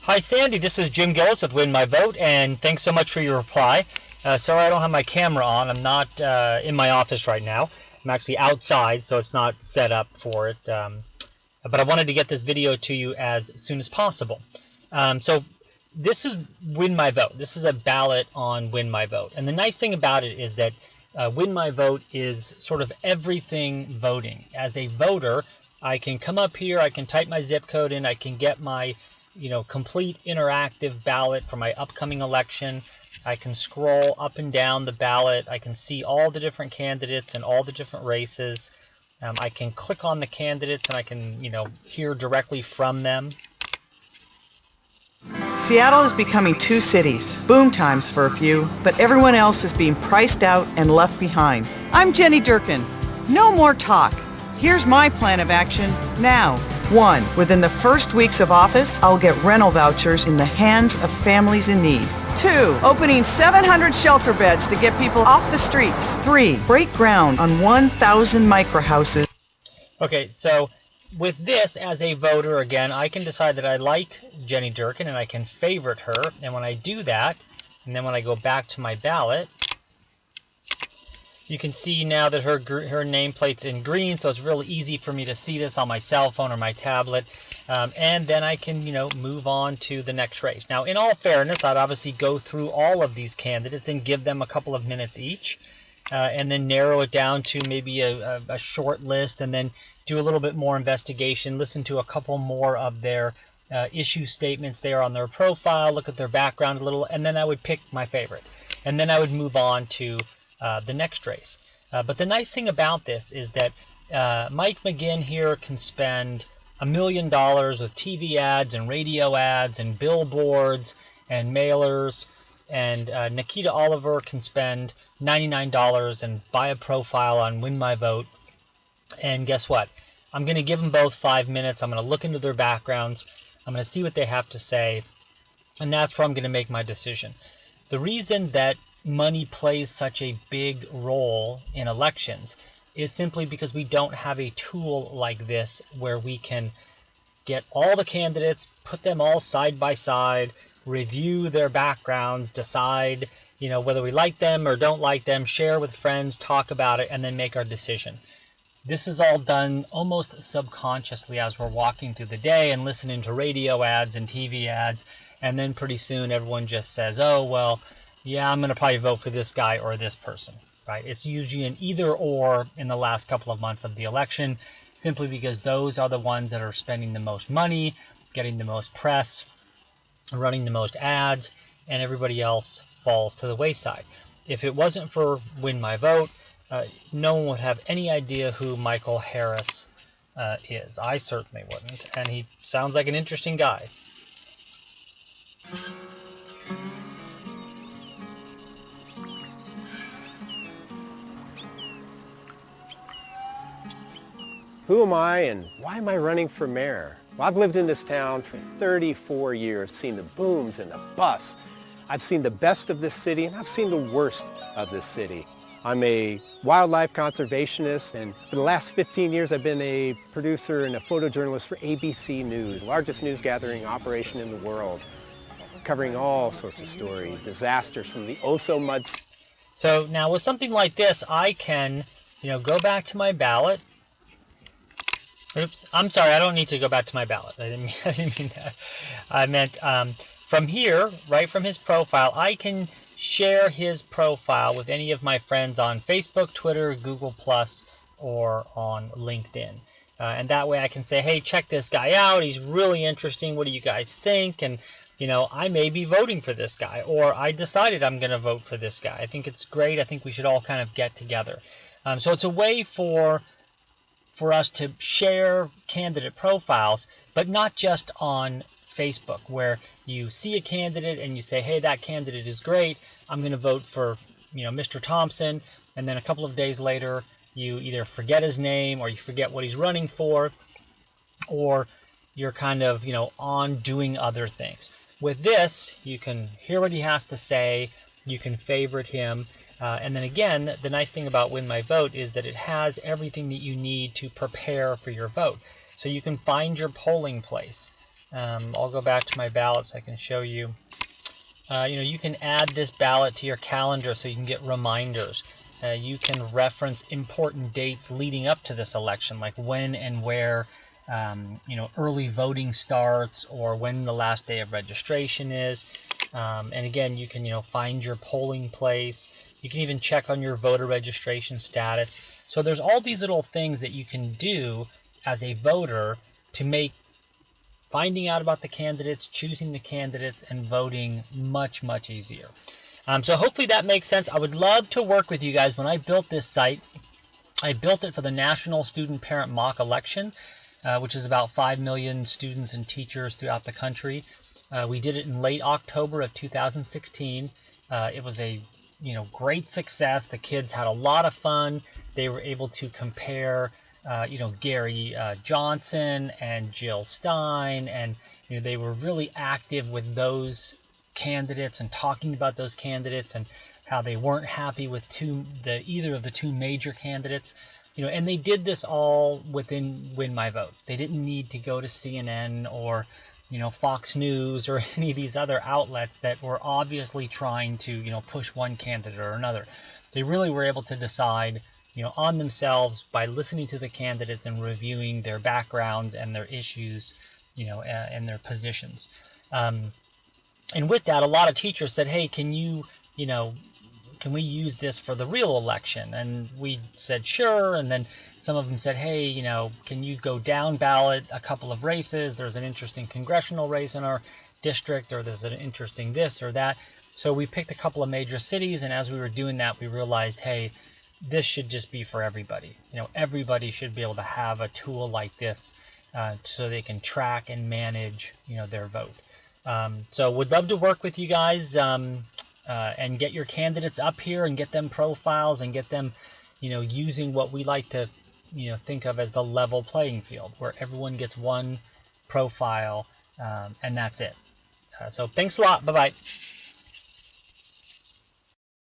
Hi, Sandy. This is Jim Gillis with Win My Vote, and thanks so much for your reply. Sorry I don't have my camera on. I'm not in my office right now. I'm actually outside, so it's not set up for it. But I wanted to get this video to you as soon as possible. So this is Win My Vote. This is a ballot on Win My Vote. And the nice thing about it is that Win My Vote is sort of everything voting. As a voter, I can come up here, I can type my zip code in, I can get my complete interactive ballot for my upcoming election. I can scroll up and down the ballot. I can see all the different candidates and all the different races. I can click on the candidates and I can, hear directly from them. Seattle is becoming two cities. Boom times for a few, but everyone else is being priced out and left behind. I'm Jenny Durkin. No more talk. Here's my plan of action now. 1. Within the first weeks of office, I'll get rental vouchers in the hands of families in need. 2. Opening 700 shelter beds to get people off the streets. 3. Break ground on 1,000 microhouses. Okay, so with this, as a voter, again, I can decide that I like Jenny Durkin and I can favorite her. And when I do that, and then when I go back to my ballot, you can see now that her nameplate's in green, so it's really easy for me to see this on my cell phone or my tablet. And then I can, move on to the next race. Now, in all fairness, I'd obviously go through all of these candidates and give them a couple of minutes each, and then narrow it down to maybe a short list, and then do a little bit more investigation, listen to a couple more of their issue statements there on their profile, look at their background a little, and then I would pick my favorite. And then I would move on to the next race. But the nice thing about this is that Mike McGinn here can spend $1 million with TV ads and radio ads and billboards and mailers, and Nikita Oliver can spend $99 and buy a profile on Win My Vote. And guess what? I'm going to give them both 5 minutes. I'm going to look into their backgrounds. I'm going to see what they have to say, and that's where I'm going to make my decision. The reason that money plays such a big role in elections is simply because we don't have a tool like this where we can get all the candidates, put them all side by side, review their backgrounds, decide whether we like them or don't like them, share with friends, talk about it, and then make our decision. This is all done almost subconsciously as we're walking through the day and listening to radio ads and TV ads, and then pretty soon everyone just says, oh, well, yeah, I'm going to probably vote for this guy or this person, right? It's usually an either or in the last couple of months of the election, simply because those are the ones that are spending the most money, getting the most press, running the most ads, and everybody else falls to the wayside. If it wasn't for Win My Vote, no one would have any idea who Michael Harris is. I certainly wouldn't, and he sounds like an interesting guy. Who am I and why am I running for mayor? Well, I've lived in this town for 34 years, seen the booms and the busts. I've seen the best of this city and I've seen the worst of this city. I'm a wildlife conservationist, and for the last 15 years I've been a producer and a photojournalist for ABC News, the largest news gathering operation in the world, covering all sorts of stories, disasters from the Oso mud. So now with something like this, I can, go back to my ballot. Oops, I'm sorry, I don't need to go back to my ballot. I didn't mean that. I meant from here, right from his profile, I can share his profile with any of my friends on Facebook, Twitter, Google+, or on LinkedIn. And that way I can say, hey, check this guy out. He's really interesting. What do you guys think? And, I may be voting for this guy, or I decided I'm going to vote for this guy. I think it's great. I think we should all kind of get together. So it's a way for us to share candidate profiles, but not just on Facebook, where you see a candidate and you say, hey, that candidate is great. I'm going to vote for, Mr. Thompson. And then a couple of days later, you either forget his name or you forget what he's running for, or you're kind of, on doing other things. With this, you can hear what he has to say. You can favorite him. And then again, the nice thing about Win My Vote is that it has everything that you need to prepare for your vote. So you can find your polling place. I'll go back to my ballot so I can show you. You can add this ballot to your calendar so you can get reminders. You can reference important dates leading up to this election, like when and where early voting starts, or when the last day of registration is. And again, you can find your polling place. You can even check on your voter registration status. So there's all these little things that you can do as a voter to make finding out about the candidates, choosing the candidates, and voting much, much easier. So hopefully that makes sense. I would love to work with you guys. When I built this site, I built it for the National Student Parent Mock Election, which is about 5 million students and teachers throughout the country. We did it in late October of 2016. It was a great success. The kids had a lot of fun. They were able to compare Gary Johnson and Jill Stein, and they were really active with those candidates and talking about those candidates and how they weren't happy with either of the two major candidates. And they did this all within Win My Vote. They didn't need to go to CNN or Fox News or any of these other outlets that were obviously trying to push one candidate or another. They really were able to decide on themselves by listening to the candidates and reviewing their backgrounds and their issues, and their positions. And with that, a lot of teachers said, hey, can we use this for the real election? And we said, sure. And then some of them said, hey, can you go down ballot a couple of races? There's an interesting congressional race in our district, or there's an interesting this or that. So we picked a couple of major cities, and as we were doing that, we realized, hey, this should just be for everybody. Everybody should be able to have a tool like this so they can track and manage, their vote. So would love to work with you guys and get your candidates up here and get them profiles and get them, using what we like to, think of as the level playing field, where everyone gets one profile and that's it. So thanks a lot. Bye-bye.